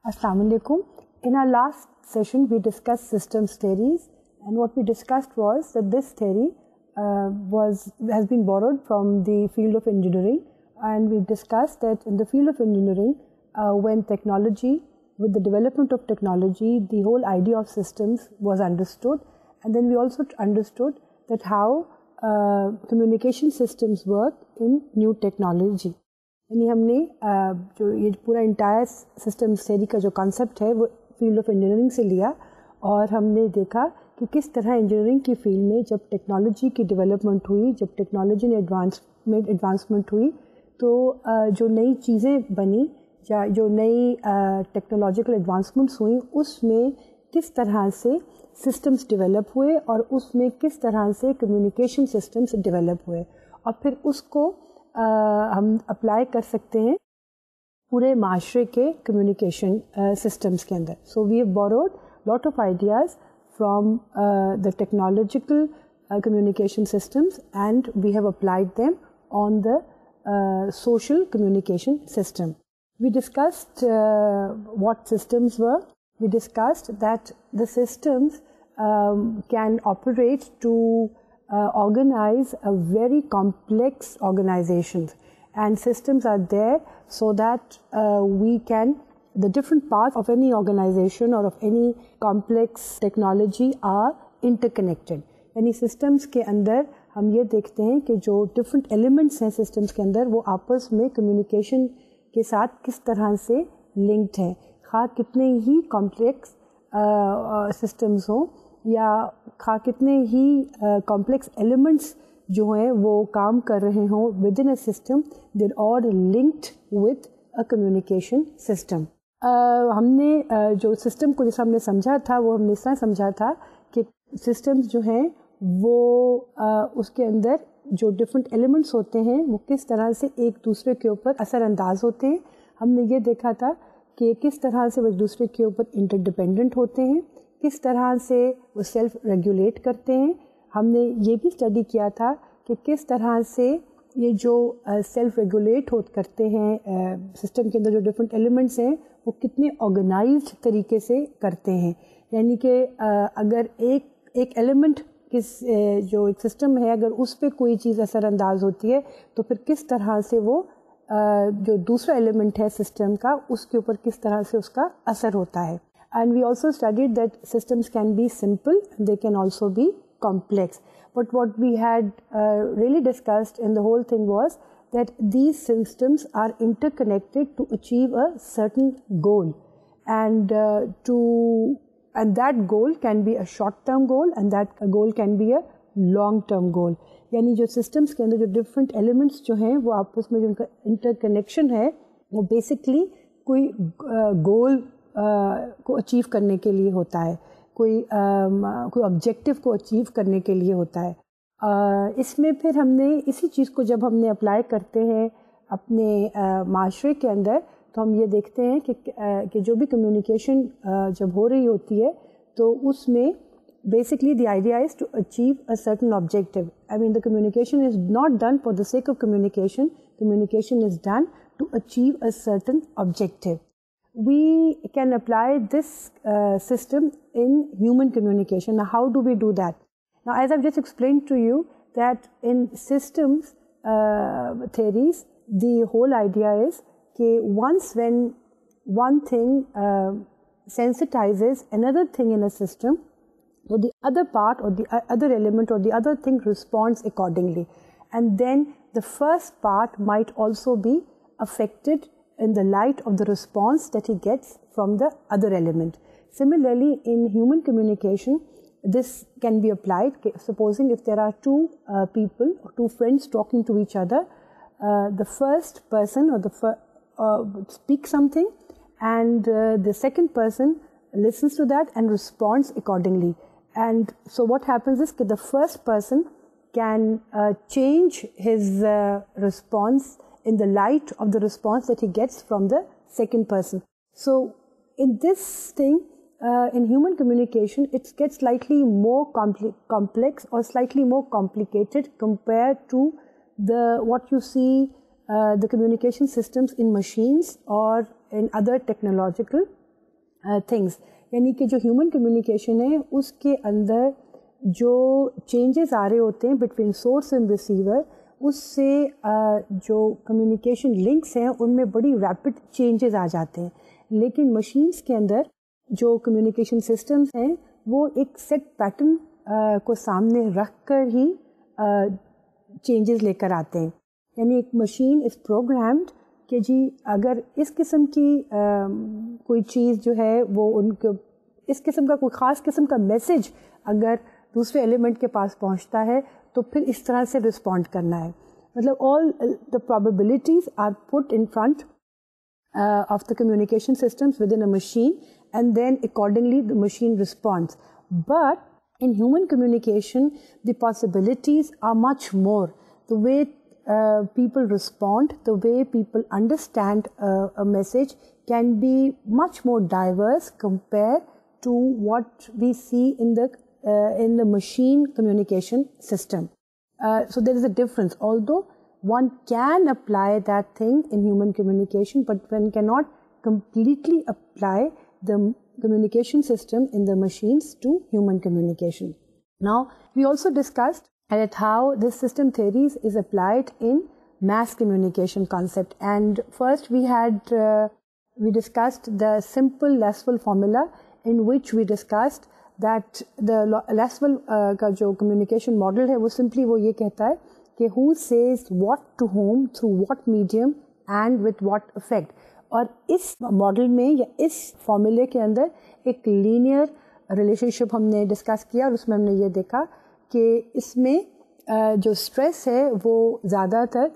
Assalamu alaikum. In our last session, we discussed systems theories, and what we discussed was that this theory has been borrowed from the field of engineering, and we discussed that in the field of engineering, when technology, with the development of technology, the whole idea of systems was understood, and then we also understood that how communication systems work in new technology. यानी हमने जो ये पूरा entire systems theory का जो concept है वो field of engineering से लिया, और हमने देखा कि किस तरह इंजीनियरिंग की फील्ड में जब टेक्नोलॉजी की डेवलपमेंट हुई, जब टेक्नोलॉजी ने एडवांसमेंट हुई, तो जो नई चीज़ें बनी या जो नई टेक्नोलॉजिकल एडवांसमेंट्स हुई, उसमें किस तरह से सिस्टम्स डेवलप हुए और उसमें किस तरह से कम्युनिकेशन सिस्टम्स डेवलप हुए, और फिर उसको हम अप्लाई कर सकते हैं पूरे माशरे के कम्युनिकेशन सिस्टम्स के अंदर. So we have borrowed lot of ideas from the technological communication systems, and we have applied them on the social communication system. We discussed what systems were. We discussed that the systems can operate to organize a very complex organizations, and systems are there so that we can, the different parts of any organization or of any complex technology are interconnected. यानी systems के अंदर हम ये देखते हैं कि जो different elements हैं systems के अंदर, वो आपस में communication के साथ किस तरह से linked हैं, खा कितने ही complex systems हों या खा कितने ही कॉम्प्लेक्स एलिमेंट्स जो हैं वो काम कर रहे हों with in a system, there all linked with a communication system. हमने जो सिस्टम को जैसा हमने समझा था, वो हमने इस तरह समझा था कि सिस्टम्स जो हैं वो उसके अंदर जो डिफरेंट एलिमेंट्स होते हैं वो किस तरह से एक दूसरे के ऊपर असरअंदाज होते हैं. हमने ये देखा था कि किस तरह से वो एक दूसरे के ऊपर इंटरडिपेंडेंट होते हैं, किस तरह से वो सेल्फ रेगुलेट करते हैं. हमने ये भी स्टडी किया था कि किस तरह से ये जो सेल्फ रेगुलेट करते हैं सिस्टम के अंदर जो डिफरेंट एलिमेंट्स हैं वो कितने ऑर्गेनाइज्ड तरीके से करते हैं. यानी कि अगर एक एलिमेंट जो एक सिस्टम है, अगर उस पर कोई चीज़ असरअंदाज होती है तो फिर किस तरह से वो जो दूसरा एलिमेंट है सिस्टम का, उसके ऊपर किस तरह से उसका असर होता है. And we also studied that systems can be simple, they can also be complex. But what we had really discussed in the whole thing was that these systems are interconnected to achieve a certain goal, and that goal can be a short-term goal, and that goal can be a long-term goal. यानी जो systems के अंदर जो different elements जो हैं वो आपस में जो उनका interconnection है वो basically कोई goal को अचीव करने के लिए होता है, कोई ऑब्जेक्टिव को अचीव करने के लिए होता है. इसमें फिर हमने इसी चीज़ को जब हमने अप्लाई करते हैं अपने माशरे के अंदर, तो हम ये देखते हैं कि जो भी कम्युनिकेशन जब हो रही होती है तो उसमें basically the idea is to achieve a certain objective. I mean, the communication is not done for the sake of communication. Communication is done to achieve a certain objective. We can apply this system in human communication. Now, how do we do that? Now, as I've just explained to you that in systems theories, the whole idea is that once when one thing sensitizes another thing in a system, so the other part or the other element or the other thing responds accordingly. And then the first part might also be affected in the light of the response that he gets from the other element. Similarly, in human communication, this can be applied. Supposing if there are two people or two friends talking to each other, the first person speaks something, and the second person listens to that and responds accordingly. And so what happens is that the first person can change his response in the light of the response that he gets from the second person. So in this thing, in human communication, it gets slightly more complex or slightly more complicated compared to what you see the communication systems in machines or in other technological things, यानी कि जो human communication है उसके अंदर जो changes आ रहे होते हैं बिटवीन सोर्स एंड रिसीवर, उससे जो कम्युनिकेशन लिंक्स हैं उनमें बड़ी रैपिड चेंजेस आ जाते हैं। लेकिन मशीन्स के अंदर जो कम्युनिकेशन सिस्टम्स हैं वो एक सेट पैटर्न को सामने रख कर ही चेंजेस लेकर आते हैं। यानी एक मशीन इज़ प्रोग्राम्ड कि जी अगर इस किस्म की कोई चीज़ जो है वो उनके इस किस्म का कोई ख़ास किस्म का मैसेज अगर दूसरे एलिमेंट के पास पहुंचता है तो फिर इस तरह से रिस्पॉन्ड करना है। मतलब all the probabilities are put in front of the communication systems within a machine, and then accordingly the machine responds. But in human communication the possibilities are much more. The way people respond, the way people understand a message can be much more diverse compared to what we see in the machine communication system. So there is a difference, although one can apply that thing in human communication, but one cannot completely apply the communication system in the machines to human communication. Now, we also discussed at how this system theories is applied in mass communication concept. And first we discussed the simple Lasswell formula, in which we discussed that the Lasswell का जो communication model है वो simply वो ये कहता है कि who says what to whom through what medium and with what effect. और इस मॉडल में या इस फॉर्मूले के अंदर एक लीनियर रिलेशनशिप हमने डिस्कस किया और उसमें हमने ये देखा कि इसमें जो स्ट्रेस है वो ज़्यादातर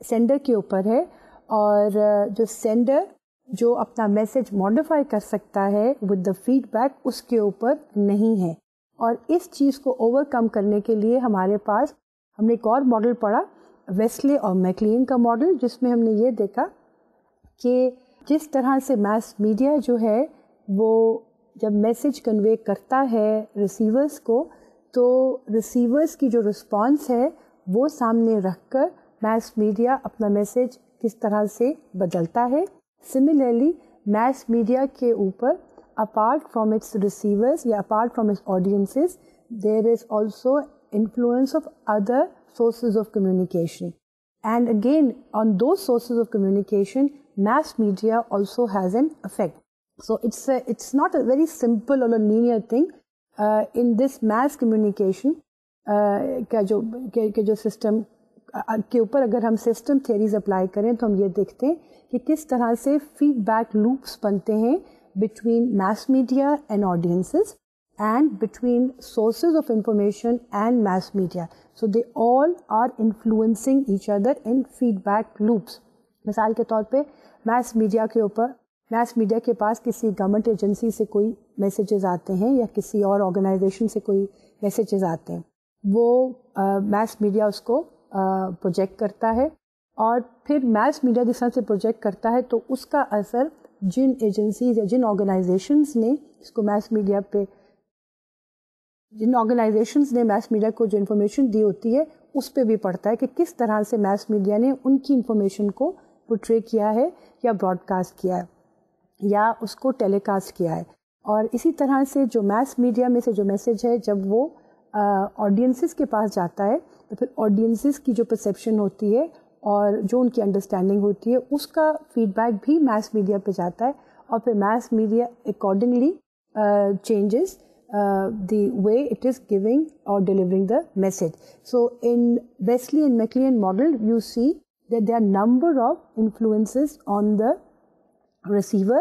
सेंडर के ऊपर है, और जो सेंडर जो अपना मैसेज मॉडिफाई कर सकता है विद द फीडबैक उसके ऊपर नहीं है। और इस चीज़ को ओवरकम करने के लिए हमारे पास हमने एक और मॉडल पढ़ा, वेस्ले और मैकलियन का मॉडल, जिसमें हमने ये देखा कि जिस तरह से मास मीडिया जो है वो जब मैसेज कन्वे करता है रिसीवर्स को, तो रिसीवर्स की जो रिस्पॉन्स है वो सामने रखकर मास मीडिया अपना मैसेज किस तरह से बदलता है। सिमिलरली मास मीडिया के ऊपर अपार्ट फ्रॉम इट्स रिसीवर्स या apart from its audiences there is also influence of other sources of communication, and again on those sources of communication mass media also has an effect. So it's not a very simple or a linear thing. In this mass communication का जो system के ऊपर अगर हम system theories apply करें तो हम ये देखते हैं कि किस तरह से फीडबैक लूप्स बनते हैं between mass media and audiences and between sources of information and mass media. So they all are influencing each other in feedback loops. मिसाल के तौर पे mass media के ऊपर, mass media के पास किसी गवर्नमेंट एजेंसी से कोई मैसेजेस आते हैं या किसी और ऑर्गेनाइजेशन से कोई मैसेजेस आते हैं, वो mass media उसको प्रोजेक्ट करता है, और फिर mass media जिस तरह से प्रोजेक्ट करता है तो उसका असर जिन एजेंसीज या जिन ऑर्गेनाइजेशंस ने इसको mass media पे जिन ऑर्गेनाइजेशंस ने मास मीडिया को जो इन्फॉर्मेशन दी होती है उस पे भी पड़ता है कि किस तरह से मास मीडिया ने उनकी इन्फॉर्मेशन को पोर्ट्रे किया है या ब्रॉडकास्ट किया है या उसको टेलीकास्ट किया है। और इसी तरह से जो मास मीडिया में से जो मैसेज है जब वो ऑडियंसेस के पास जाता है तो फिर ऑडियंसेस की जो परसेप्शन होती है और जो उनकी अंडरस्टैंडिंग होती है उसका फीडबैक भी मास मीडिया पे जाता है, और फिर mass media accordingly changes the way it is giving or delivering the message. So in Wesley and MacLean model, you see that there are number of influences on the receiver,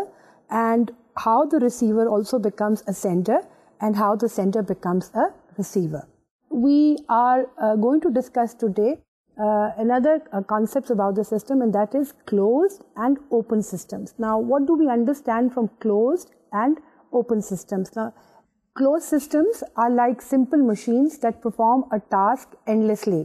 and how the receiver also becomes a sender and how the sender becomes a receiver. We are going to discuss today another concepts about the system, and that is closed and open systems. Now, what do we understand from closed and open systems? Now, closed systems are like simple machines that perform a task endlessly.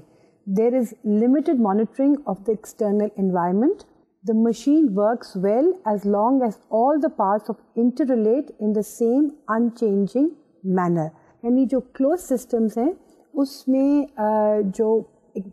There is limited monitoring of the external environment. The machine works well as long as all the parts of interrelate in the same unchanging manner. यानी जो closed systems हैं उसमें जो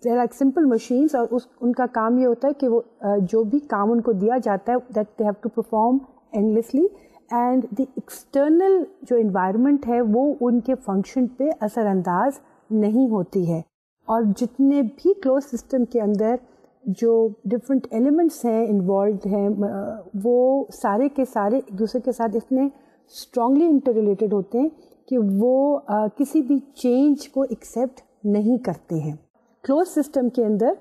like simple machines और उनका काम ये होता है कि वो जो भी काम उनको दिया जाता है that they have to perform endlessly, and the external जो इन्वायरमेंट है वो उनके फंक्शन पे असरअंदाज नहीं होती है। और जितने भी क्लोज सिस्टम के अंदर जो डिफरेंट एलिमेंट्स हैं इन्वॉल्व हैं वो सारे के सारे एक दूसरे के साथ इतने स्ट्रांगली इंटर रिलेटेड होते हैं कि वो किसी भी चेंज को एक्सेप्ट नहीं करते हैं। क्लोज सिस्टम के अंदर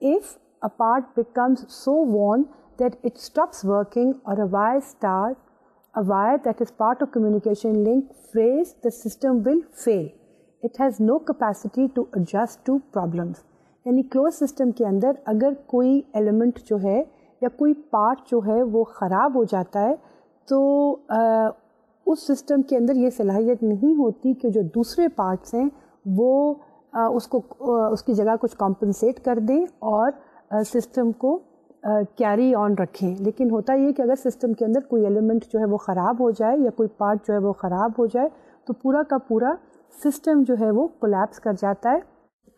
if a part becomes so worn that it stops working or a wire that is part of communication link frays, the system will fail. It has no capacity to adjust to problems. यानी close system के अंदर अगर कोई element जो है या कोई part जो है वो ख़राब हो जाता है तो उस सिस्टम के अंदर ये सलाहियत नहीं होती कि जो दूसरे पार्ट्स हैं वो उसकी जगह कुछ कॉम्पनसेट कर दें और सिस्टम को कैरी ऑन रखें। लेकिन होता ये कि अगर सिस्टम के अंदर कोई एलिमेंट जो है वो ख़राब हो जाए या कोई पार्ट जो है वो ख़राब हो जाए तो पूरा का पूरा सिस्टम जो है वो कोलैप्स कर जाता है।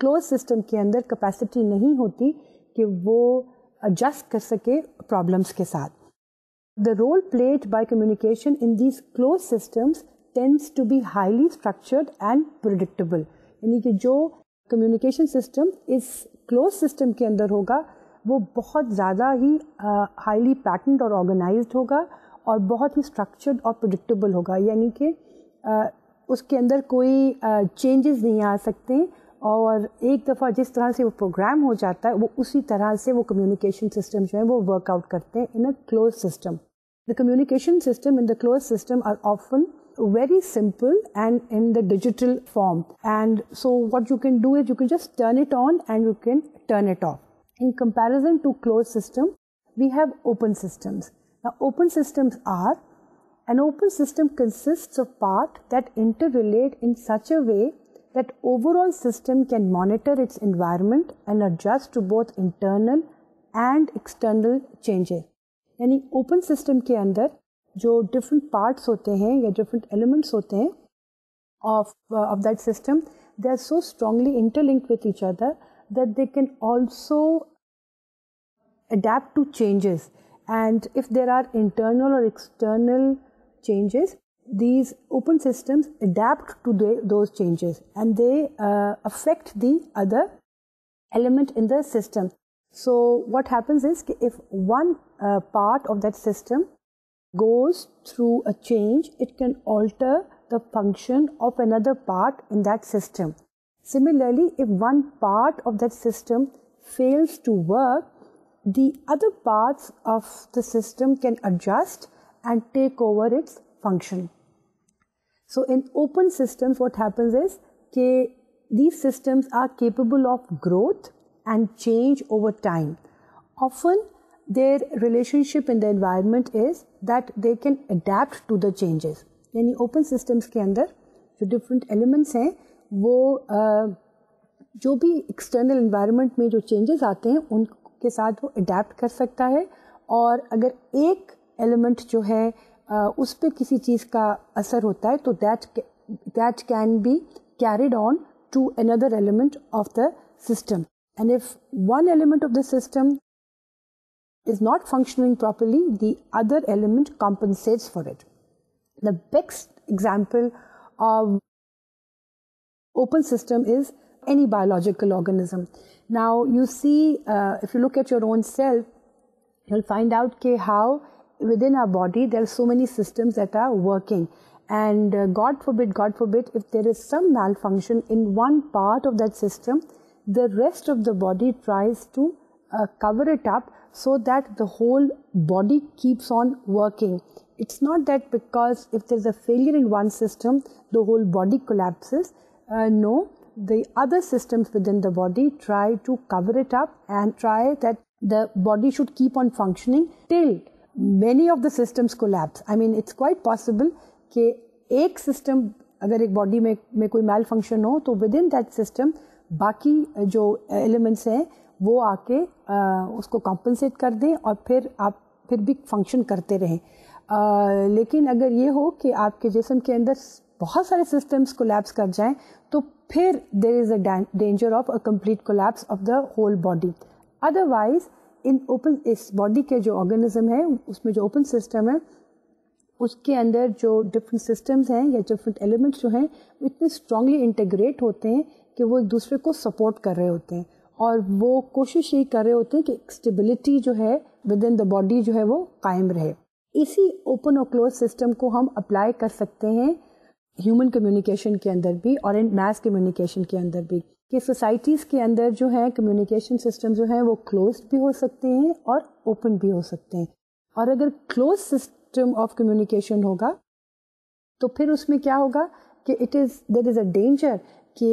क्लोज सिस्टम के अंदर कैपेसिटी नहीं होती कि वो एडजस्ट कर सके प्रॉब्लम्स के साथ। The role played by communication in these close systems tends to be highly structured and predictable. यानी कि जो कम्युनिकेशन सिस्टम इस क्लोज सिस्टम के अंदर होगा वो बहुत ज़्यादा ही हाईली पैटर्न्ड और ऑर्गेनाइज्ड होगा और बहुत ही स्ट्रक्चर्ड और प्रिडिक्टेबल होगा। यानी कि उसके अंदर कोई चेंजेस नहीं आ सकते और एक दफ़ा जिस तरह से वो प्रोग्राम हो जाता है वो उसी तरह से वो कम्युनिकेशन सिस्टम जो है वो वर्कआउट करते हैं in a close system. The communication system in the close system are often very simple and in the digital form, and so what you can do is you can just turn it on and you can turn it off. In comparison to closed system, we have open systems. Now open systems are, an open system consists of parts that interrelate in such a way that overall system can monitor its environment and adjust to both internal and external changes. यानी open system के अंदर जो different parts होते हैं या different elements होते हैं of that system, they are so strongly interlinked with each other that they can also adapt to changes, and if there are internal or external changes, these open systems adapt to those changes and they affect the other element in the system. So what happens is if one part of that system goes through a change, it can alter the function of another part in that system. Similarly, if one part of that system fails to work, the other parts of the system can adjust and take over its function. So in open systems, what happens is that these systems are capable of growth and change over time. Often their relationship in the environment is that they can adapt to the changes. यानी open systems के अंदर जो different elements हैं वो जो भी external environment में जो changes आते हैं उनके साथ वो adapt कर सकता है, और अगर एक element जो है उस पर किसी चीज़ का असर होता है तो that can be carried on to another element of the system. And if one element of the system is not functioning properly, the other element compensates for it. The best example of open system is any biological organism. Now you see, if you look at your own self, you'll find out how within our body there are so many systems that are working, and God forbid if there is some malfunction in one part of that system, the rest of the body tries to cover it up so that the whole body keeps on working. It's not that because if there's a failure in one system, the whole body collapses. No, the other systems within the body try to cover it up and try that the body should keep on functioning till many of the systems collapse. I mean, it's quite possible कि एक system अगर एक body में कोई malfunction हो तो within that system बाकी जो elements हैं वो आके उसको compensate कर दें और फिर आप फिर भी function करते रहें. लेकिन अगर ये हो कि आपके जिस्म के अंदर बहुत सारे systems collapse कर जाएं तो फिर there is a danger of a complete collapse of the whole body. Otherwise, in open इस body के जो organism है उसमें जो open system है उसके अंदर जो डिफरेंट सिस्टम्स हैं या डिफरेंट एलिमेंट्स जो हैं वो इतने स्ट्रांगली इंटीग्रेट होते हैं कि वो एक दूसरे को सपोर्ट कर रहे होते हैं और वो कोशिश ये कर रहे होते हैं कि स्टेबिलिटी जो है विद इन द बॉडी जो है वो कायम रहे। इसी ओपन और क्लोज सिस्टम को हम अप्लाई कर सकते हैं ह्यूमन कम्युनिकेशन के अंदर भी और इन मैस कम्युनिकेशन के अंदर भी, कि सोसाइटीज़ के अंदर जो है कम्युनिकेशन सिस्टम जो है वो क्लोज भी हो सकते हैं और ओपन भी हो सकते हैं। और अगर क्लोज सिस्टम ऑफ कम्युनिकेशन होगा तो फिर उसमें क्या होगा कि देयर इज़ अ डेंजर कि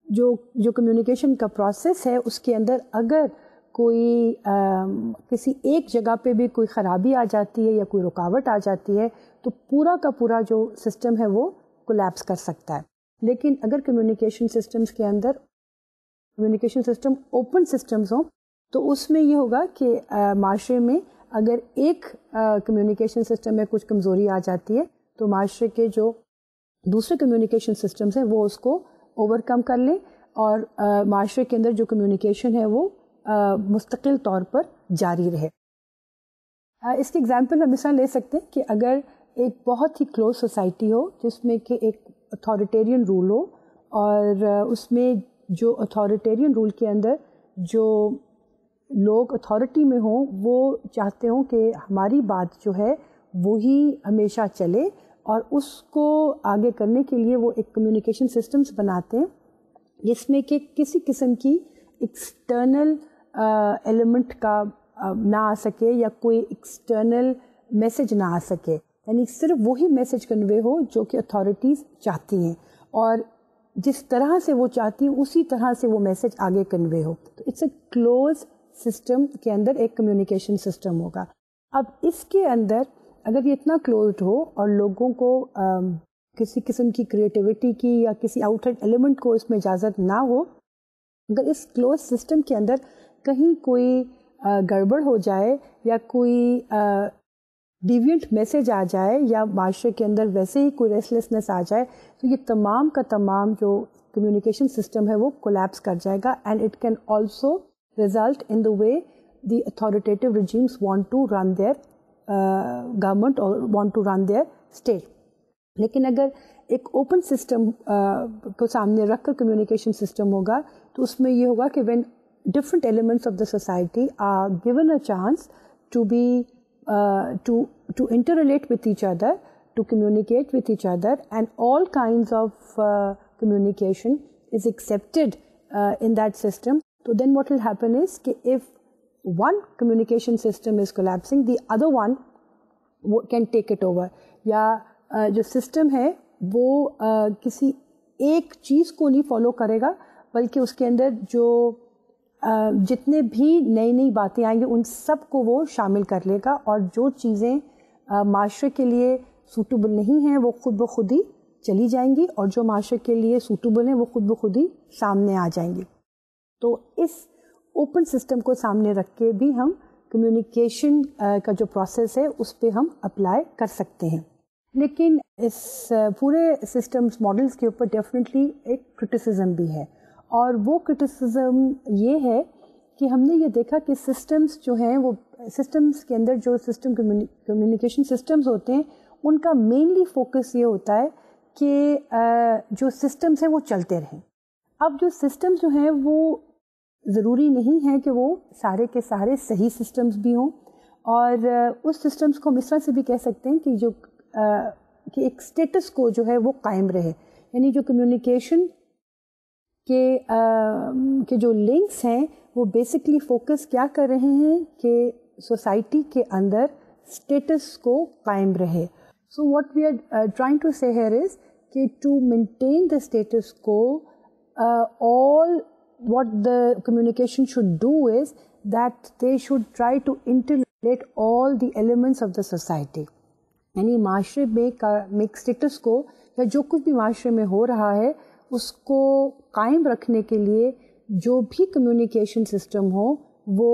जो कम्युनिकेशन का प्रोसेस है उसके अंदर अगर कोई किसी एक जगह पे भी कोई ख़राबी आ जाती है या कोई रुकावट आ जाती है तो पूरा का पूरा जो सिस्टम है वो कोलैप्स कर सकता है। लेकिन अगर कम्युनिकेशन सिस्टम्स के अंदर कम्युनिकेशन सिस्टम ओपन सिस्टम्स हों तो उसमें ये होगा कि माशरे में अगर एक कम्युनिकेशन सिस्टम में कुछ कमज़ोरी आ जाती है तो माशरे के जो दूसरे कम्युनिकेशन सिस्टम्स हैं वो उसको ओवरकम कर लें और माशरे के अंदर जो कम्युनिकेशन है वो मुस्तकिल तौर पर जारी रहे। इसके एग्जांपल हम मिसाल ले सकते हैं कि अगर एक बहुत ही क्लोज सोसाइटी हो जिसमें कि एक अथॉरिटेरियन रूल हो और उसमें जो अथॉरिटेरियन रूल के अंदर जो लोग अथॉरिटी में हों वो चाहते हों कि हमारी बात जो है वो ही हमेशा चले और उसको आगे करने के लिए वो एक कम्युनिकेशन सिस्टम्स बनाते हैं जिसमें कि किसी किस्म की एक्सटर्नल एलिमेंट का ना आ सके या कोई एक्सटर्नल मैसेज ना आ सके, यानी सिर्फ वही मैसेज कन्वे हो जो कि अथॉरिटीज़ चाहती हैं और जिस तरह से वो चाहती हैं उसी तरह से वो मैसेज आगे कन्वे हो। तो इट्स अ क्लोज सिस्टम के अंदर एक कम्युनिकेशन सिस्टम होगा। अब इसके अंदर अगर ये इतना क्लोज्ड हो और लोगों को किसी किस्म की क्रिएटिविटी की या किसी आउटसाइड एलिमेंट को इसमें इजाज़त ना हो, अगर इस क्लोज सिस्टम के अंदर कहीं कोई गड़बड़ हो जाए या कोई डिविएंट मैसेज आ जाए या माशरे के अंदर वैसे ही कोई रेस्टलेसनेस आ जाए तो ये तमाम का तमाम जो कम्युनिकेशन सिस्टम है वो कोलैप्स कर जाएगा and it can also result in the way the authoritative regimes want to run their government or want to run their state. लेकिन अगर एक ओपन सिस्टम को सामने रखकर कम्युनिकेशन सिस्टम होगा तो उसमें ये होगा कि when different elements of the society are given a chance to be to interrelate with each other, to communicate with each other, and all kinds of communication is accepted in that system. So then what will happen is कि if one communication system is collapsing, the other one can take it over. या जो system है वो किसी एक चीज़ को नहीं follow करेगा बल्कि उसके अंदर जो जितने भी नई नई बातें आएंगी उन सब को वो शामिल कर लेगा और जो चीज़ें माशरे के लिए सूटेबल नहीं हैं वो खुद ब खुद ही चली जाएंगी और जो माशरे के लिए सूटेबल हैं वो खुद ब खुद ही सामने आ जाएंगी। तो इस ओपन सिस्टम को सामने रख के भी हम कम्युनिकेशन का जो प्रोसेस है उस पर हम अप्लाई कर सकते हैं। लेकिन इस पूरे सिस्टम्स मॉडल्स के ऊपर डेफिनेटली एक क्रिटिसिज्म भी है और वो क्रिटिसिज्म ये है कि हमने ये देखा कि सिस्टम्स जो हैं वो सिस्टम्स के अंदर जो सिस्टम कम्युनिकेशन सिस्टम्स होते हैं उनका मेनली फोकस ये होता है कि जो सिस्टम्स हैं वो चलते रहें। अब जो सिस्टम्स जो हैं वो ज़रूरी नहीं है कि वो सारे के सारे सही सिस्टम्स भी हों और उस सिस्टम्स को हम इस तरह से भी कह सकते हैं कि जो कि एक स्टेटस को जो है वो कायम रहे, यानी जो कम्युनिकेशन के जो लिंक्स हैं वो बेसिकली फोकस क्या कर रहे हैं कि सोसाइटी के अंदर स्टेटस को कायम रहे। So what we are trying to say here is कि to maintain the status quo all what the communication should do is that they should try to interrelate all the elements of the society. यानी माशरे में status को या जो कुछ भी माशरे में हो रहा है उसको कायम रखने के लिए जो भी कम्युनिकेशन सिस्टम हो वो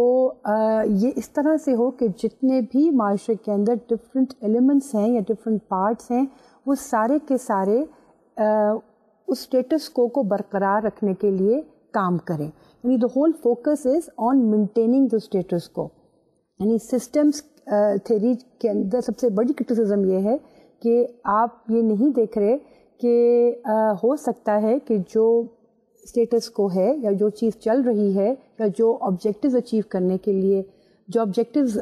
ये इस तरह से हो कि जितने भी माशरे के अंदर डिफरेंट एलिमेंट्स हैं या डिफरेंट पार्ट्स हैं वो सारे के सारे उस स्टेटस को बरकरार रखने के लिए काम करें। यानी the whole focus is on maintaining the status quo, यानी सिस्टम्स थ्योरी के अंदर सबसे बड़ी क्रिटिसिज्म ये है कि आप ये नहीं देख रहे कि हो सकता है कि जो स्टेटस को है या जो चीज़ चल रही है या जो ऑब्जेक्टिव्स अचीव करने के लिए जो ऑब्जेक्टिव्स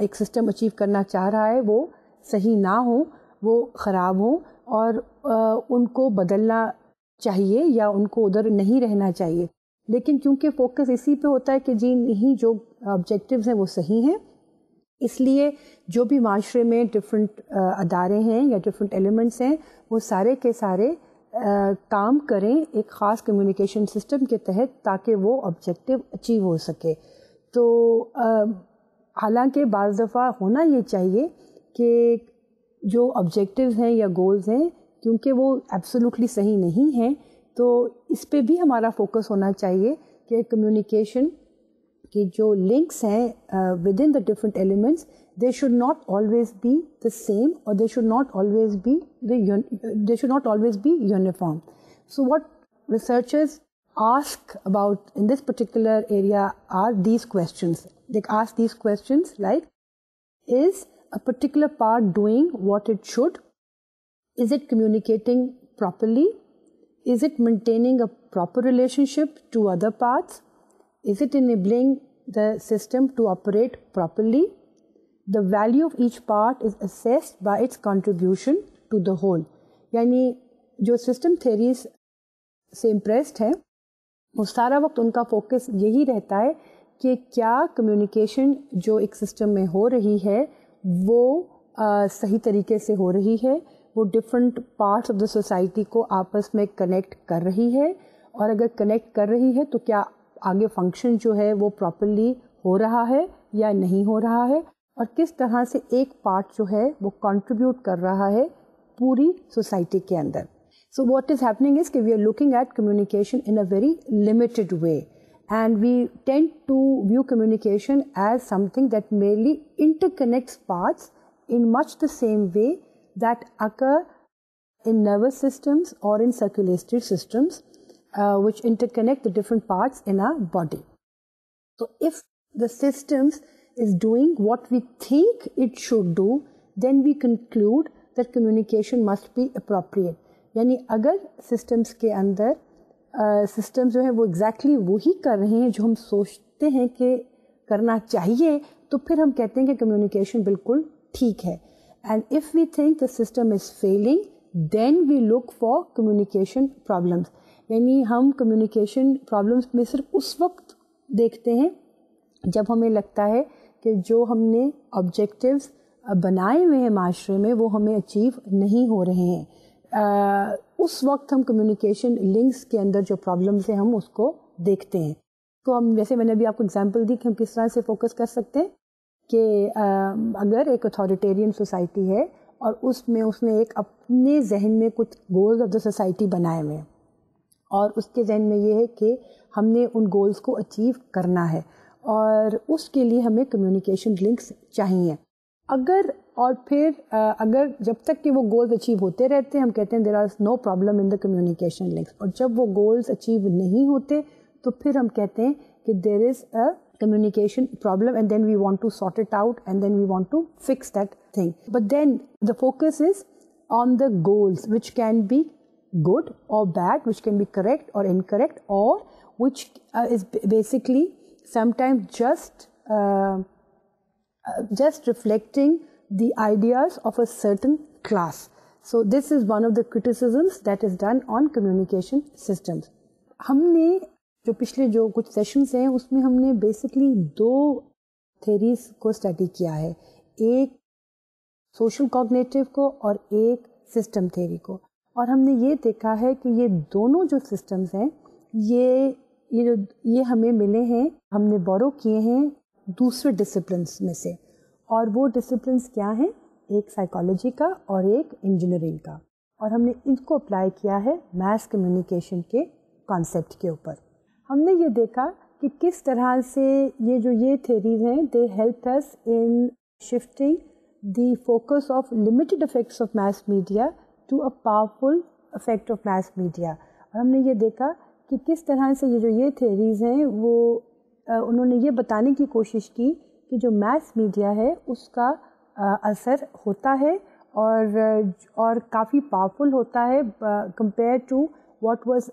एक सिस्टम अचीव करना चाह रहा है वो सही ना हो, वो ख़राब हो और उनको बदलना चाहिए या उनको उधर नहीं रहना चाहिए। लेकिन क्योंकि फोकस इसी पे होता है कि जी नहीं, जो ऑब्जेक्टिव्स हैं वो सही हैं, इसलिए जो भी माशरे में डिफरेंट अदारे हैं या डिफरेंट एलिमेंट्स हैं वो सारे के सारे काम करें एक ख़ास कम्युनिकेशन सिस्टम के तहत ताकि वो ऑब्जेक्टिव अचीव हो सके। तो हालांकि बाज़ दफ़ा होना ये चाहिए कि जो ऑब्जेक्टिव्स हैं या गोल्स हैं क्योंकि वो एब्सोल्युटली सही नहीं हैं, तो इस पे भी हमारा फोकस होना चाहिए कि कम्युनिकेशन कि जो लिंक्स हैं with in the different elements they should not always be the same or they should not always be uniform. So what researchers ask about in this particular area are these questions. They ask these questions like, is a particular part doing what it should? Is it communicating properly? Is it maintaining a proper relationship to other parts? Is it enabling the system to operate properly? The value of each part is assessed by its contribution to the whole. यानी जो system theories से impressed है वो सारा वक्त उनका focus यही रहता है कि क्या कम्युनिकेशन जो एक सिस्टम में हो रही है वो सही तरीके से हो रही है, वो different parts of the society को आपस में कनेक्ट कर रही है, और अगर कनेक्ट कर रही है तो क्या आगे फंक्शन जो है वो प्रॉपरली हो रहा है या नहीं हो रहा है, और किस तरह से एक पार्ट जो है वो कंट्रीब्यूट कर रहा है पूरी सोसाइटी के अंदर. So what is happening is that we are looking at communication in a very limited way, and we tend to view communication as something that merely interconnects parts in much the same way that occur in nervous systems or in circulatory systems which interconnect the different parts in our body. So if the systems is doing what we think it should do, then we conclude that communication must be appropriate. यानी अगर systems के अंदर system जो है वो exactly वही कर रहे हैं जो हम सोचते हैं कि करना चाहिए, तो फिर हम कहते हैं कि कम्युनिकेशन बिल्कुल ठीक है. And if we think the system is failing, then we look for communication problems. यानी हम कम्युनिकेशन प्रॉब्लम्स में सिर्फ उस वक्त देखते हैं जब हमें लगता है कि जो हमने ऑब्जेक्टिव्स बनाए हुए हैं माशरे में वो हमें अचीव नहीं हो रहे हैं. उस वक्त हम कम्युनिकेशन लिंक्स के अंदर जो प्रॉब्लम्स हैं हम उसको देखते हैं. तो हम जैसे मैंने अभी आपको एग्जांपल दी कि हम किस तरह से फोकस कर सकते हैं कि अगर एक अथॉरिटेरियन सोसाइटी है और उसमें उसने एक अपने जहन में कुछ गोल्स ऑफ द सोसाइटी बनाए हुए हैं और उसके जहन में ये है कि हमने उन गोल्स को अचीव करना है और उसके लिए हमें कम्युनिकेशन लिंक्स चाहिए. अगर और फिर अगर जब तक कि वो गोल्स अचीव होते रहते हैं हम कहते हैं there are no problem in the communication links, और जब वो गोल्स अचीव नहीं होते तो फिर हम कहते हैं कि there is a communication problem and then we want to sort it out and then we want to fix that thing. But then the focus is on the goals, which can be good or bad, which can be correct or incorrect, or which is basically sometimes just reflecting the ideas of a certain class. So this is one of the criticisms that is done on communication systems. हमने जो पिछले जो कुछ sessions हैं उसमें हमने basically दो theories को स्टडी किया है, एक सोशल कॉग्निटिव को और एक सिस्टम थेरी को. और हमने ये देखा है कि ये दोनों जो सिस्टम्स हैं ये हमें मिले हैं, हमने बोरो किए हैं दूसरे डिसिप्लिन्स में से. और वो डिसिप्लिन्स क्या हैं? एक साइकोलॉजी का और एक इंजीनियरिंग का. और हमने इनको अप्लाई किया है मास कम्युनिकेशन के कॉन्सेप्ट के ऊपर. हमने ये देखा कि किस तरह से ये थेरीज हैं they help us in shifting the focus of limited effects of mass media to a powerful effect of mass media. और हमने ये देखा कि किस तरह से ये थेरीज हैं वो उन्होंने ये बताने की कोशिश की कि जो मैस मीडिया है उसका असर होता है और काफ़ी पावरफुल होता है compare to what was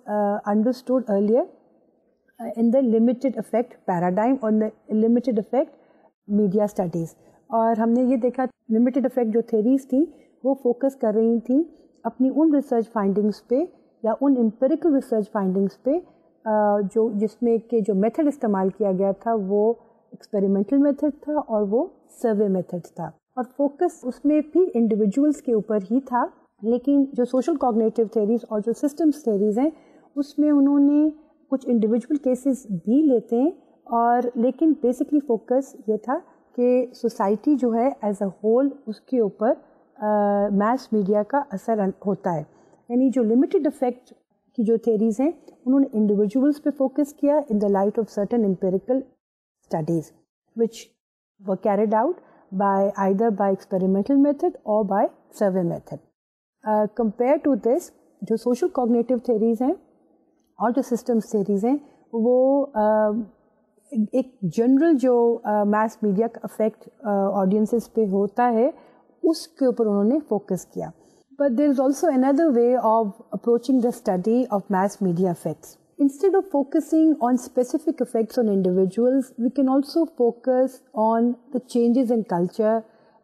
understood earlier in the limited effect paradigm और the limited effect media studies. और हमने ये देखा लिमिटेड इफेक्ट जो थेरीज थी वो फोकस कर रही थी अपनी उन रिसर्च फाइंडिंग्स पे या उन एम्पिरिकल रिसर्च फाइंडिंग्स पे जो जिसमें के जो मेथड इस्तेमाल किया गया था वो एक्सपेरिमेंटल मेथड था और वो सर्वे मेथड था, और फोकस उसमें भी इंडिविजुअल्स के ऊपर ही था। लेकिन जो सोशल कॉग्निटिव थेरीज और जो सिस्टम्स थेरीज हैं उसमें उन्होंने कुछ इंडिविजुअल केसेस भी लेते हैं, और लेकिन बेसिकली फोकस ये था कि सोसाइटी जो है एज अ होल उसके ऊपर मैस मीडिया का असर होता है। यानी जो लिमिटेड इफेक्ट की जो थेरीज हैं उन्होंने इंडिविजुअल्स पे फोकस किया in the light of certain empirical studies which were carried out by either by experimental method or by survey method. Compared to this, जो social cognitive theories हैं और जो systems theories हैं वो एक जनरल जो mass media का effect audiences पे होता है उसके ऊपर उन्होंने focus किया. But there is also another way of approaching the study of mass media effects. Instead of focusing on specific effects on individuals, we can also focus on the changes in culture,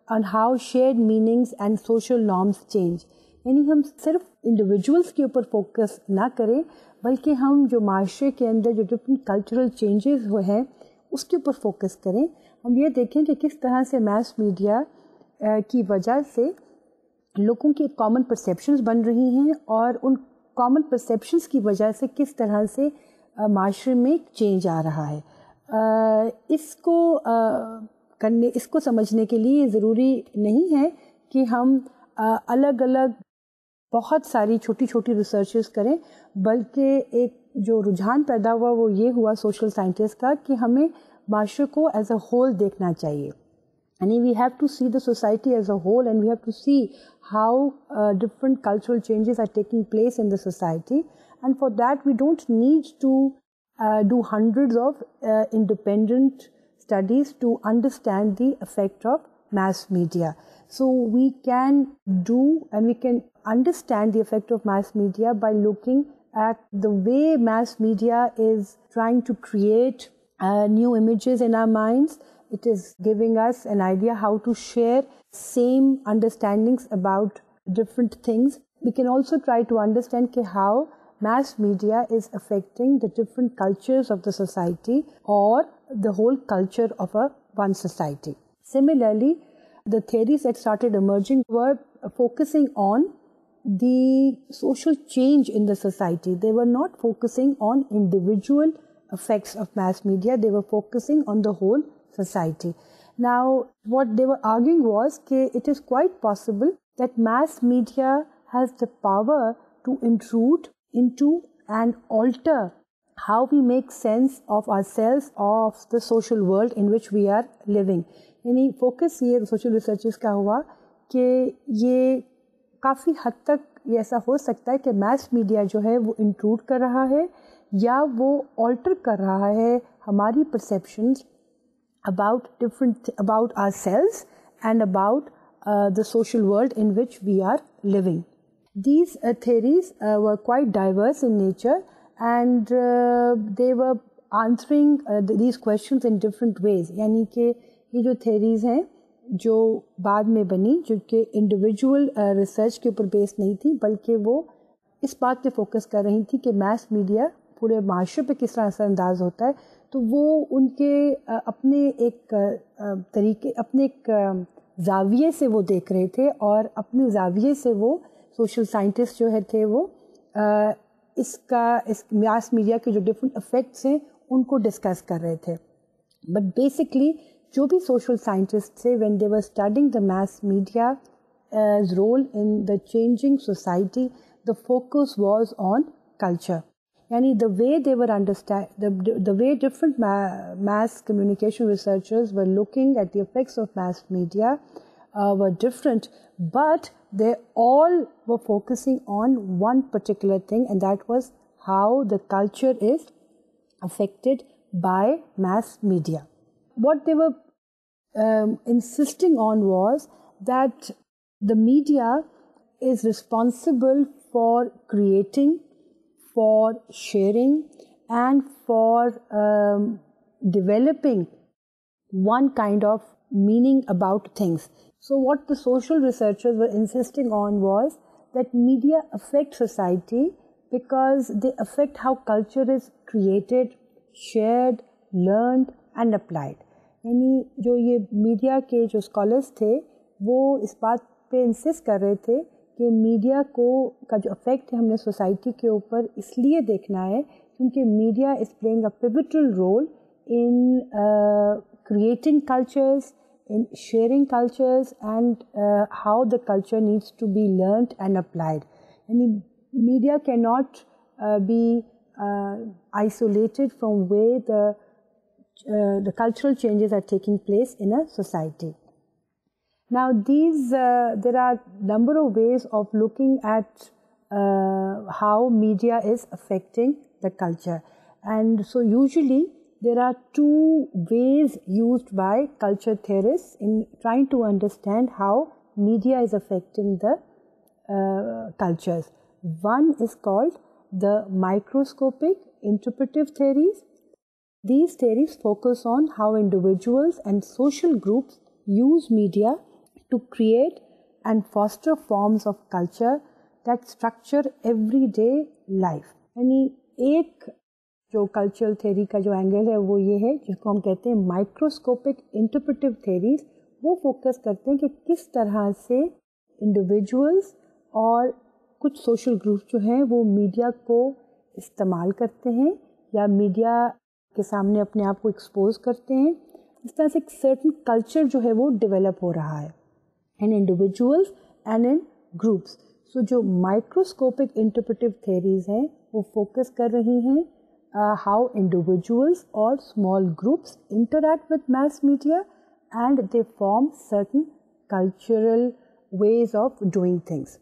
on how shared meanings and social norms change. यानी हम सिर्फ individuals के ऊपर focus ना करें बल्कि हम जो माशरे के अंदर जो डिफरेंट कल्चरल चेंजेस हुए हैं उसके ऊपर फोकस करें। हम ये देखें कि किस तरह से मैस मीडिया की वजह से लोगों की कॉमन परसेप्शंस बन रही हैं और उन कॉमन परसेप्शंस की वजह से किस तरह से माशरे में चेंज आ रहा है। इसको समझने के लिए ज़रूरी नहीं है कि हम अलग अलग बहुत सारी छोटी छोटी रिसर्चेस करें, बल्कि एक जो रुझान पैदा हुआ वो ये हुआ सोशल साइंटिस्ट का कि हमें माशरे को एज अ होल देखना चाहिए। And we have to see the society as a whole, and we have to see how different cultural changes are taking place in the society. And for that, we don't need to do hundreds of independent studies to understand the effect of mass media. So we can do and we can understand the effect of mass media by looking at the way mass media is trying to create new images in our minds. It is giving us an idea how to share same understandings about different things. We can also try to understand how mass media is affecting the different cultures of the society or the whole culture of one society. Similarly, the theories that started emerging were focusing on the social change in the society. They were not focusing on individual effects of mass media. They were focusing on the whole society. Now, what they were arguing was that it is quite possible that mass media has the power to intrude into and alter how we make sense of ourselves, of the social world in which we are living. यानी focus ये social researches का हुआ कि ये काफ़ी हद तक ये ऐसा हो सकता है कि मैस मीडिया जो है वो इंट्रूड कर रहा है या वो ऑल्टर कर रहा है हमारी perceptions about ourselves and about the social world in which we are living. These theories were quite diverse in nature, and they were answering these questions in different ways. यानी कि ये जो theories हैं जो बाद में बनी, जो कि इंडिविजुअल रिसर्च के ऊपर बेस्ड नहीं थी बल्कि वो इस बात पे फोकस कर रही थी कि मैस मीडिया पूरे माशरे पे किस तरह असरअंदाज होता है, तो वो उनके अपने एक तरीके अपने एक जाविये से वो देख रहे थे और अपने जाविये से वो सोशल साइंटिस्ट जो है थे वो इस मास मीडिया के जो डिफरेंट इफेक्ट्स हैं उनको डिस्कस कर रहे थे। बट बेसिकली जो भी सोशल साइंटिस्ट थे when they were studying the mass media role in the changing society, the focus was on culture. यानी the way they were the way different mass communication researchers were looking at the effects of mass media were different, but they all were focusing on one particular thing, and that was how the culture is affected by mass media. What they were insisting on was that the media is responsible for creating, for sharing, and for developing one kind of meaning about things. So what the social researchers were insisting on was that media affect society because they affect how culture is created, shared, learned and applied. यानी जो ये media के जो scholars थे वो इस बात पे इंसिस्ट कर रहे थे कि मीडिया को का जो अफेक्ट है हमने सोसाइटी के ऊपर इसलिए देखना है क्योंकि media is playing a pivotal role in creating cultures, in sharing cultures and how the culture needs to be learnt and applied. And media cannot be isolated from where the cultural changes are taking place in a society. Now there are number of ways of looking at how media is affecting the culture, and so usually there are two ways used by culture theorists in trying to understand how media is affecting the cultures. One is called the microscopic interpretive theories. These theories focus on how individuals and social groups use media to create and foster forms of culture that structure everyday life. यानी एक जो cultural theory का जो angle है वो ये है जिसको हम कहते हैं माइक्रोस्कोपिक इंटरप्रेटिव थ्योरीज. वो फोकस करते हैं कि किस तरह से इंडिविजुअल्स और कुछ सोशल ग्रुप्स जो हैं वो मीडिया को इस्तेमाल करते हैं या मीडिया के सामने अपने आप को एक्सपोज करते हैं. इस तरह से एक सर्टन कल्चर जो है वो डेवलप हो रहा है इन इंडिविजुअल्स एंड इन ग्रुप्स. सो जो माइक्रोस्कोपिक इंटरप्रेटिव थ्योरीज हैं वो फोकस कर रही हैं how individuals or small groups interact with mass media and they form certain cultural ways of doing things.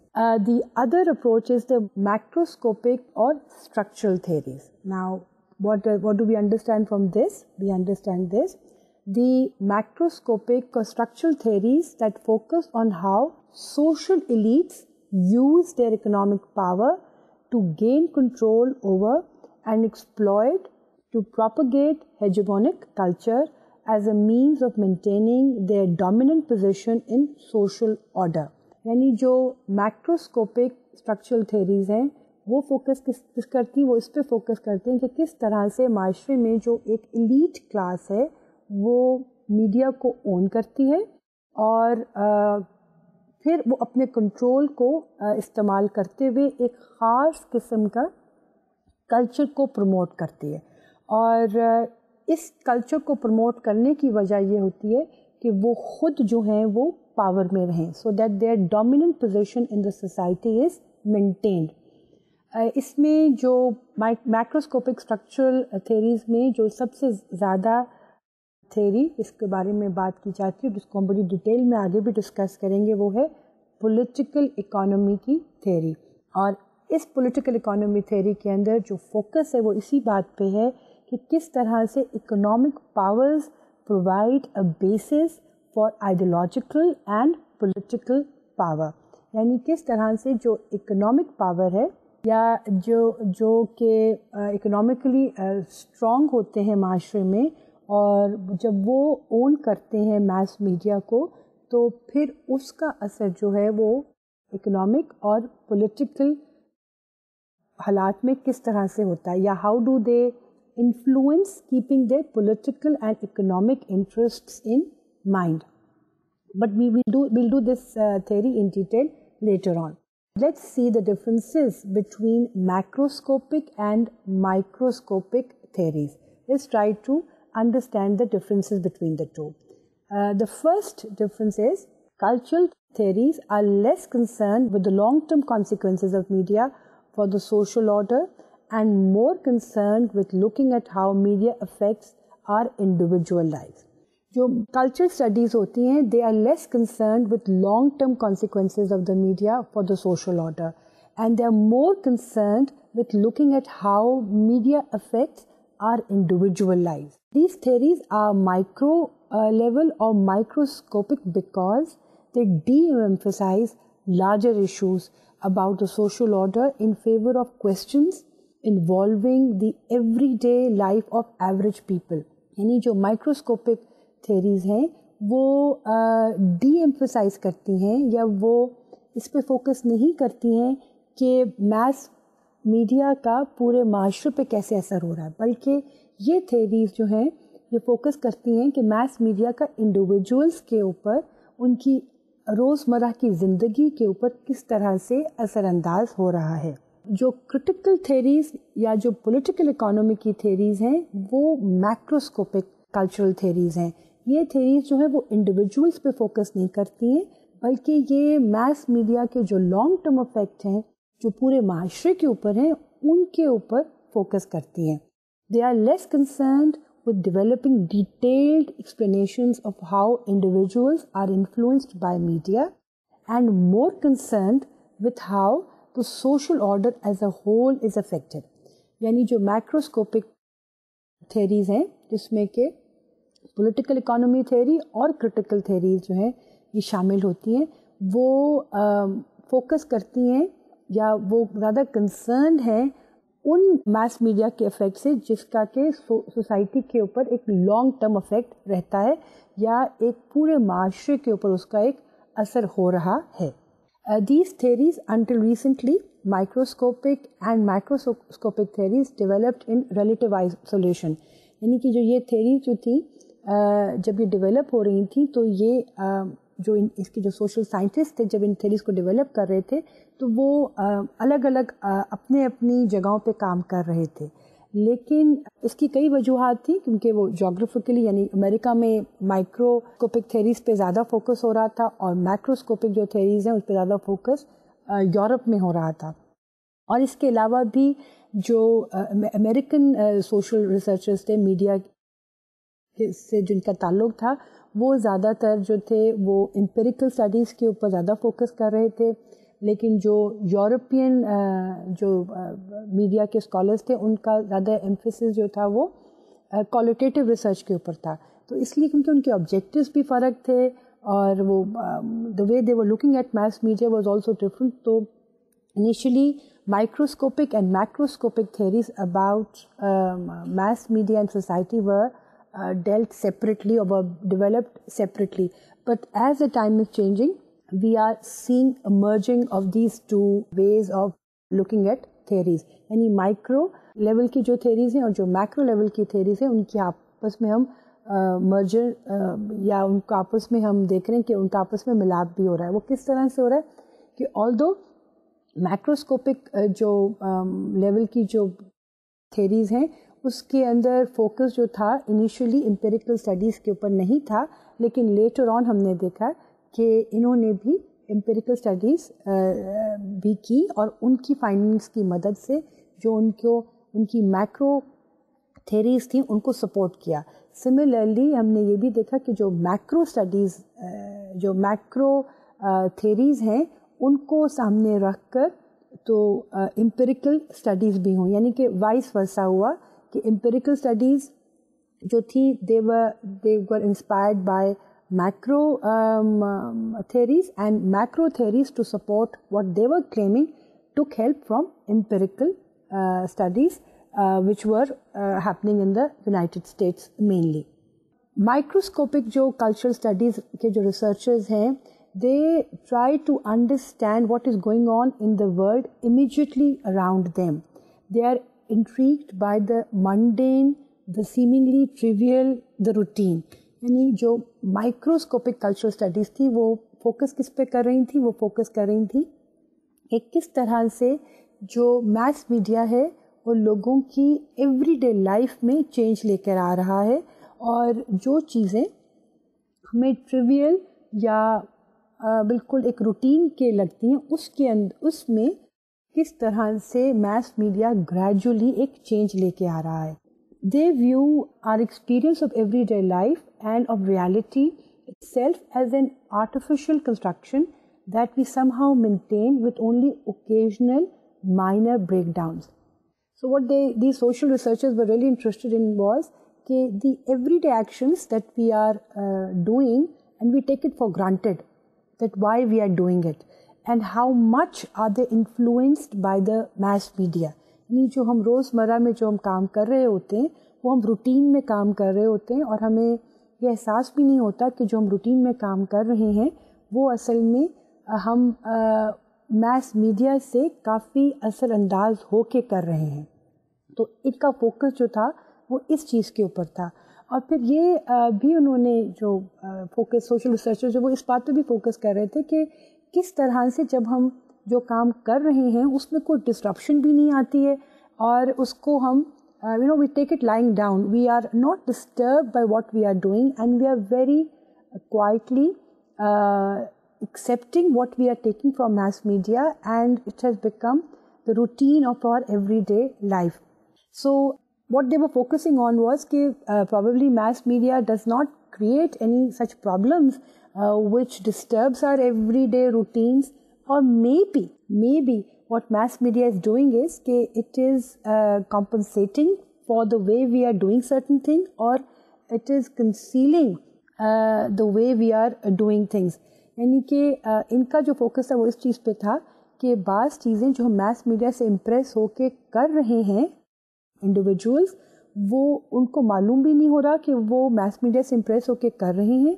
The other approach is the macroscopic or structural theories. Now, what do we understand from this? We understand this. The macroscopic or structural theories that focus on how social elites use their economic power to gain control over and exploit to propagate hegemonic culture as a means of maintaining their dominant position in social order. यानी जो macroscopic structural theories हैं वो focus किस करती हैं, वो इस पे फोकस करते हैं कि किस तरह से माशरे में जो एक एलीट क्लास है वो मीडिया को ओन करती है और फिर वो अपने कंट्रोल को इस्तेमाल करते हुए एक ख़ास किस्म का कल्चर को प्रमोट करती है. और इस कल्चर को प्रमोट करने की वजह ये होती है कि वो खुद जो हैं वो पावर में रहें, so that their dominant position in the society is maintained. इसमें जो मैक्रोस्कोपिक स्ट्रक्चरल थ्योरीज में जो सबसे ज़्यादा थ्योरी इसके बारे में बात की जाती है जिसको हम बड़ी डिटेल में आगे भी डिस्कस करेंगे वो है पॉलिटिकल इकोनॉमी की थ्योरी. और इस पॉलिटिकल इकोनॉमी थ्योरी के अंदर जो फोकस है वो इसी बात पे है कि किस तरह से economic powers provide a basis for ideological and political power. यानी किस तरह से जो इकोनॉमिक पावर है या जो कि इकोनॉमिकली स्ट्रॉन्ग होते हैं माशरे में और जब वो ओन करते हैं मैस मीडिया को तो फिर उसका असर जो है वो इकोनॉमिक और पॉलिटिकल हालात में किस तरह से होता है या how do they influence keeping their political and economic interests in mind. But we'll do this theory in detail later on. Let's see the differences between macroscopic and microscopic theories. Let's try to understand the differences between the two. The first difference is cultural theories are less concerned with the long-term consequences of media for the social order and more concerned with looking at how media affects our individual lives. जो cultural studies होती हैं they are less concerned with long-term consequences of the media for the social order and they are more concerned with looking at how media affects our individual lives. These theories are level or microscopic because they de-emphasize larger issues about the social order in favor of questions involving the everyday life of average people. यानी जो microscopic theories हैं वो de-emphasize करती हैं या वो इस पे फोकस नहीं करती हैं कि मैस मीडिया का पूरे माशरे पे कैसे असर हो रहा है, बल्कि ये थेरीज जो हैं ये फोकस करती हैं कि मैस मीडिया का इंडिविजुअल्स के ऊपर, उनकी रोज़मर्रा की ज़िंदगी के ऊपर किस तरह से असरअंदाज हो रहा है. जो क्रिटिकल थेरीज या जो पॉलिटिकल इकोनॉमी की थेरीज हैं वो मैक्रोस्कोपिक कल्चरल थेरीज हैं. ये थेरीज जो है वो इंडिविजुअल्स पे फोकस नहीं करती हैं, बल्कि ये मैस मीडिया के जो लॉन्ग टर्म इफेक्ट हैं जो पूरे माशरे के ऊपर हैं उनके ऊपर फोकस करती हैं. They are less concerned with developing detailed explanations of how individuals are influenced by media and more concerned with how the social order as a whole is affected. यानी जो macroscopic theories हैं जिसमें के political economy theory और critical theories जो हैं ये शामिल होती हैं, वो focus करती हैं या वो ज़्यादा concerned हैं उन मास मीडिया के इफेक्ट से जिसका के सोसाइटी के ऊपर एक लॉन्ग टर्म इफेक्ट रहता है या एक पूरे माशरे के ऊपर उसका एक असर हो रहा है. These theories until recently microscopic and macroscopic theories developed in relative isolation. यानी कि जो ये थेरी जो थी जब ये डेवलप हो रही थी तो ये जो इसके जो सोशल साइंटिस्ट थे जब इन थेरीज को डेवलप कर रहे थे तो वो अलग अलग अपने अपनी जगहों पे काम कर रहे थे. लेकिन इसकी कई वजूहात थी क्योंकि वो जोग्राफिकली यानी अमेरिका में माइक्रोस्कोपिक थेरीज पे ज़्यादा फोकस हो रहा था और मैक्रोस्कोपिक जो थेरीज हैं उस पर ज़्यादा फोकस यूरोप में हो रहा था. और इसके अलावा भी जो अमेरिकन सोशल रिसर्चर्स थे मीडिया से जिनका ताल्लुक था वो ज़्यादातर जो थे वो एम्पिरिकल स्टडीज़ के ऊपर ज़्यादा फोकस कर रहे थे. लेकिन जो यूरोपियन जो मीडिया के स्कॉलर्स थे उनका ज़्यादा एम्फेसिस जो था वो क्वालिटेटिव रिसर्च के ऊपर था. तो इसलिए क्योंकि उनके ऑब्जेक्टिव्स भी फ़र्क थे और वो the way they were looking at mess media was also different. तो initially microscopic and macroscopic theories about mass media and society were dealt separately or were developed separately. But as the time is changing, we are seeing a merging of these two ways of looking at theories. यानी micro level की जो theories हैं और जो macro level की theories हैं उनकी आपस में हम मर्जर या उनका आपस में हम देख रहे हैं कि उनका आपस में मिलाप भी हो रहा है. वो किस तरह से हो रहा है कि ऑल्दो मैक्रोस्कोपिक जो लेवल की जो theories हैं उसके अंदर फोकस जो था इनिशियली एम्पिरिकल स्टडीज़ के ऊपर नहीं था, लेकिन लेटर ऑन हमने देखा कि इन्होंने भी एम्पिरिकल स्टडीज़ भी की और उनकी फाइंडिंग्स की मदद से जो उनकी मैक्रो थेरीज थी उनको सपोर्ट किया. सिमिलरली हमने ये भी देखा कि जो मैक्रो स्टडीज़ जो मैक्रो थेरीज़ हैं उनको सामने रखकर तो एम्पिरिकल स्टडीज़ भी हों, यानी कि वाइस वर्सा हुआ कि एम्पिरिकल स्टडीज़ जो थी they were inspired by macro theories and macro theories to support what they were claiming took help from empirical studies which were happening in the United States mainly. Microscopic जो cultural studies के जो researchers हैं they try to understand what is going on in the world immediately around them. They are intrigued by the mundane, the seemingly trivial, the routine. यानी जो microscopic cultural studies थी वो focus किस पे कर रही थी, वो फोकस कर रही थी कि किस तरह से जो मैस मीडिया है वो लोगों की एवरीडे लाइफ में चेंज लेकर आ रहा है और जो चीज़ें हमें ट्रिवियल या बिल्कुल एक रूटीन के लगती हैं उसमें किस तरह से मैस मीडिया ग्रेजुअली एक चेंज लेके आ रहा है. They view our experience of everyday life and of reality itself as an artificial construction that we somehow maintain with only occasional minor breakdowns. So what these social researchers were really interested in was कि the everyday actions that we are doing and we take it for granted that why we are doing it and how much are they influenced by the mass media. यानी जो हम रोज़मर्रा में जो हम काम कर रहे होते हैं वो हम रूटीन में काम कर रहे होते हैं और हमें ये एहसास भी नहीं होता कि जो हम रूटीन में काम कर रहे हैं वो असल में हम मास मीडिया से काफ़ी असरअंदाज होके कर रहे हैं. तो इनका फोकस जो था वो इस चीज़ के ऊपर था. और फिर ये भी उन्होंने जो फोकस सोशल रिसर्चर जो वो इस बात पे भी फोकस कर रहे थे कि किस तरह से जब हम जो काम कर रहे हैं उसमें कोई डिस्ट्रप्शन भी नहीं आती है और उसको हम we take it lying down. We are not disturbed by what we are doing and we are very quietly accepting what we are taking from mass media, and it has become the routine of our everyday life. So what they were focusing on was that probably mass media does not create any such problems which disturbs our everyday routines, or maybe what mass media is doing is that it is compensating for the way we are doing certain things, or it is concealing the way we are doing things. यानी कि इनका जो focus है वो इस चीज़ पे था कि बाज़ चीज़ें जो हम मास मीडिया से इम्प्रेस होके कर रहे हैं इंडिविजुअल्स, वो उनको मालूम भी नहीं हो रहा कि वो मास मीडिया से इम्प्रेस होके कर रहे हैं.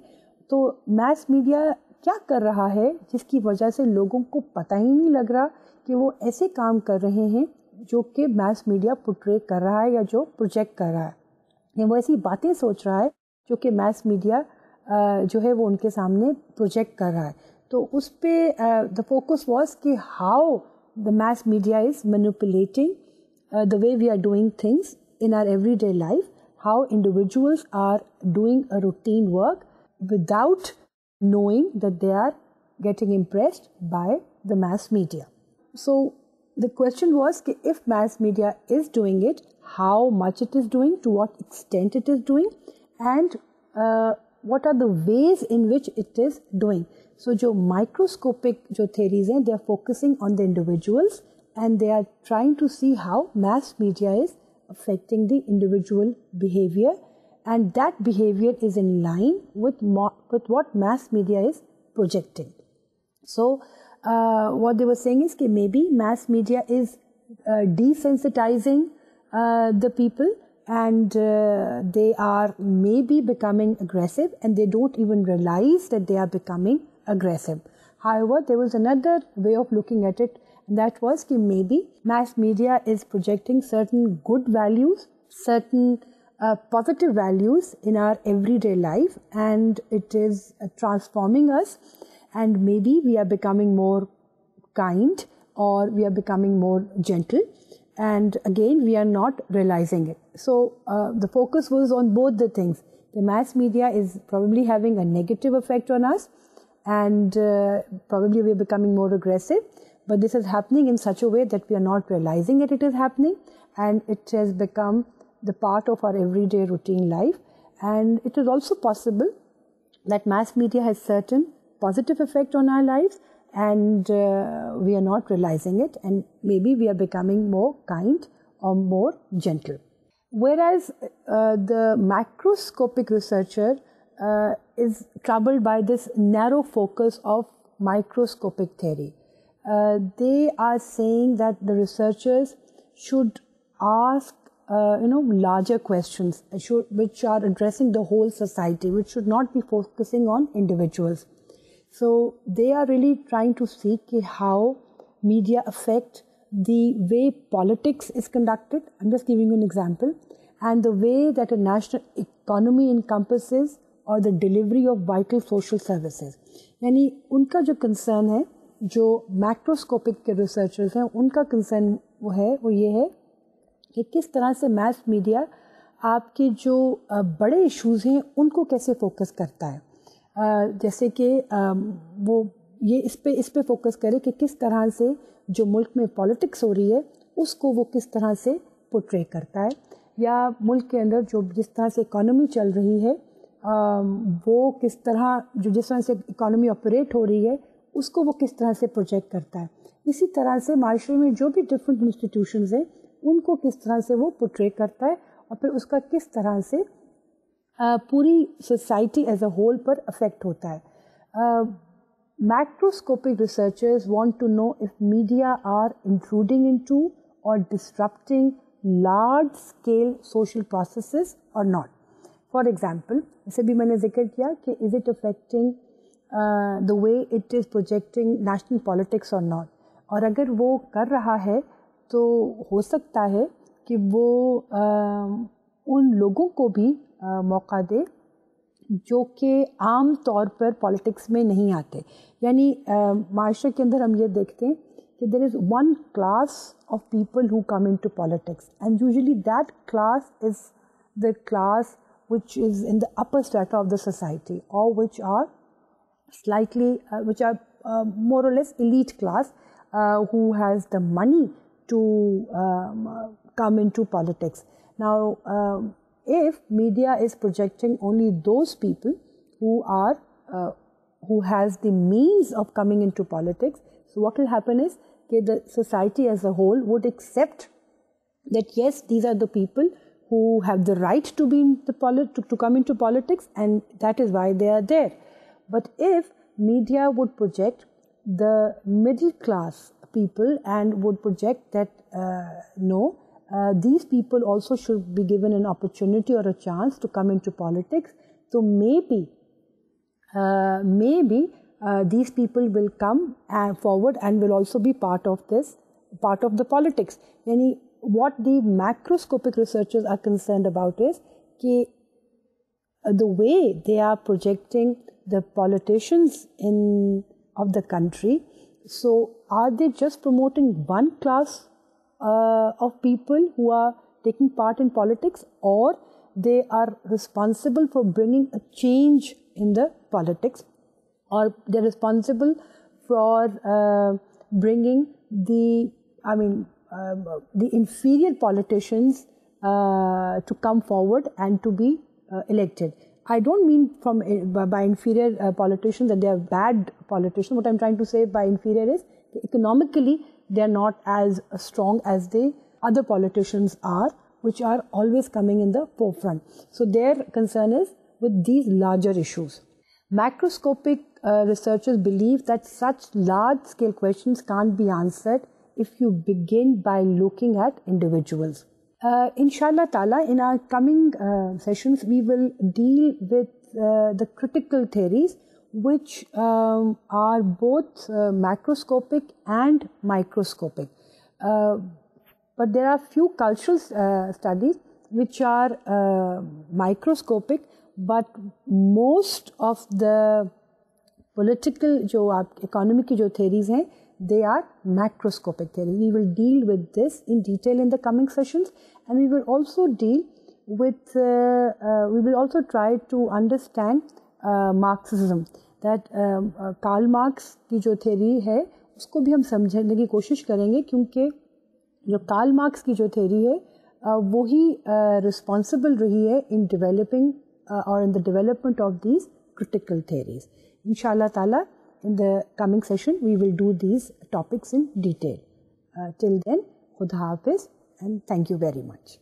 तो मास मीडिया क्या कर रहा है जिसकी वजह से लोगों को पता ही नहीं लग रहा कि वो ऐसे काम कर रहे हैं जो कि मास मीडिया पोर्ट्रे कर रहा है या जो प्रोजेक्ट कर रहा है, या वो ऐसी बातें सोच रहा है जो कि मास मीडिया जो है वो उनके सामने प्रोजेक्ट कर रहा है. तो उस पर द फोकस वाज कि how the mass media is manipulating the way we are doing things in our everyday life, how individuals are doing a routine work without knowing that they are getting impressed by the mass media. So the question was if mass media is doing it, how much it is doing, to what extent it is doing, and what are the ways in which it is doing. So जो microscopic जो theories हैं, they are focusing on the individuals and they are trying to see how mass media is affecting the individual behavior, and that behavior is in line with what mass media is projecting. So what they were saying is that maybe mass media is desensitizing the people, and they are maybe becoming aggressive and they don't even realize that they are becoming aggressive. However, there was another way of looking at it, and that was that maybe mass media is projecting certain good values, certain positive values in our everyday life, and it is transforming us, and maybe we are becoming more kind or we are becoming more gentle, and again we are not realizing it. So the focus was on both the things. The mass media is probably having a negative effect on us, and probably we are becoming more aggressive, but this is happening in such a way that we are not realizing it is happening, and it has become the part of our everyday routine life. And it is also possible that mass media has certain positive effect on our lives, and we are not realizing it, and maybe we are becoming more kind or more gentle. Whereas the macroscopic researcher is troubled by this narrow focus of microscopic theory. They are saying that the researchers should ask larger questions which are addressing the whole society, which should not be focusing on individuals. So they are really trying to see how media affect the way politics is conducted. I'm just giving you an example. And the way that a national economy encompasses, or the delivery of vital social services. यानी उनका जो concern है, जो macroscopic के researchers हैं, उनका concern वो ये है कि किस तरह से मास मीडिया आपके जो बड़े इश्यूज़ हैं उनको कैसे फोकस करता है. जैसे कि वो ये इस पे फोकस करे कि किस तरह से जो मुल्क में पॉलिटिक्स हो रही है उसको वो किस तरह से पोर्ट्रे करता है, या मुल्क के अंदर जो जिस तरह से इकोनॉमी चल रही है वो किस तरह जिस तरह से इकोनॉमी ऑपरेट हो रही है उसको वो किस तरह से प्रोजेक्ट करता है. इसी तरह से माशरे में जो भी डिफरेंट इंस्टीट्यूशंस हैं उनको किस तरह से वो पोर्ट्रे करता है, और फिर उसका किस तरह से पूरी सोसाइटी एज अ होल पर अफेक्ट होता है. Macroscopic researchers want to know if media are intruding into or disrupting large-scale social processes or not. For example, जैसे भी मैंने जिक्र किया कि is it affecting the way it is projecting national politics or not. और अगर वो कर रहा है तो हो सकता है कि वो उन लोगों को भी मौका दे जो कि आम तौर पर पॉलिटिक्स में नहीं आते. यानी माशरे के अंदर हम ये देखते हैं कि there is one class of people who come into politics and usually that class is the class which is in the upper strata of the society, or which are slightly which are more or less elite class who has the money to come into politics. Now if media is projecting only those people who are who has the means of coming into politics, so what will happen is that the society as a whole would accept that yes, these are the people who have the right to be in the to come into politics, and that is why they are there. But if media would project the middle class people and would project that no, these people also should be given an opportunity or a chance to come into politics, so maybe these people will come forward and will also be part of the politics. Yani, what the macroscopic researchers are concerned about is कि the way they are projecting the politicians of the country, so are they just promoting one class of people who are taking part in politics, or they are responsible for bringing a change in the politics, or they're responsible for bringing the inferior politicians to come forward and to be elected. I don't mean by inferior politicians that they are bad politicians. What I'm trying to say by inferior is economically they are not as strong as the other politicians are, which are always coming in the forefront. So their concern is with these larger issues. Macroscopic researchers believe that such large-scale questions can't be answered if you begin by looking at individuals. Inshallah ta'ala, in our coming sessions, we will deal with the critical theories, which are both macroscopic and microscopic. But there are few cultural studies which are microscopic, but most of the political economic theories hain, they are macroscopic theories. We will deal with this in detail in the coming sessions, and we will also deal with, we will also try to understand Marxism. That Karl Marx की जो theory है उसको भी हम समझने की कोशिश करेंगे, क्योंकि जो Karl Marx की जो theory है वही responsible रही है in developing or in the development of these critical theories. Inshallah ta'ala, in the coming session, we will do these topics in detail. Till then, Khuda Hafiz, and thank you very much.